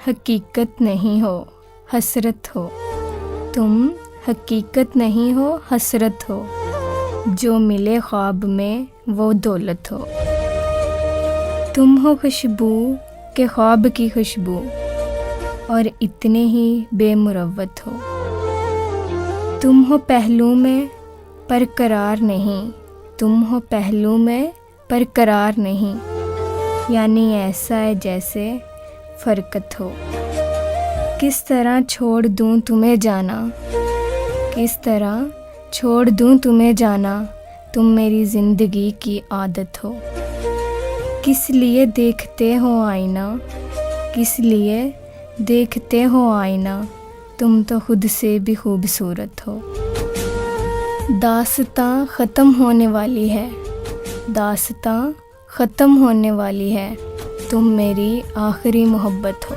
हकीकत नहीं हो हसरत हो, तुम हकीकत नहीं हो हसरत हो, जो मिले ख्वाब में वो दौलत हो। तुम हो खुशबू के ख्वाब की खुशबू, और इतने ही बेमुरव्वत हो। तुम हो पहलू में पर करार नहीं, तुम हो पहलू में पर करार नहीं, यानी ऐसा है जैसे फ़रकत हो। किस तरह छोड़ दूँ तुम्हें जाना, किस तरह छोड़ दूँ तुम्हें जाना, तुम मेरी ज़िंदगी की आदत हो। किस लिए देखते हो आईना, किस लिए देखते हो आईना, तुम तो खुद से भी खूबसूरत हो। दास्तां ख़त्म होने वाली है, दास्तां ख़त्म होने वाली है, तुम मेरी आखिरी मोहब्बत हो।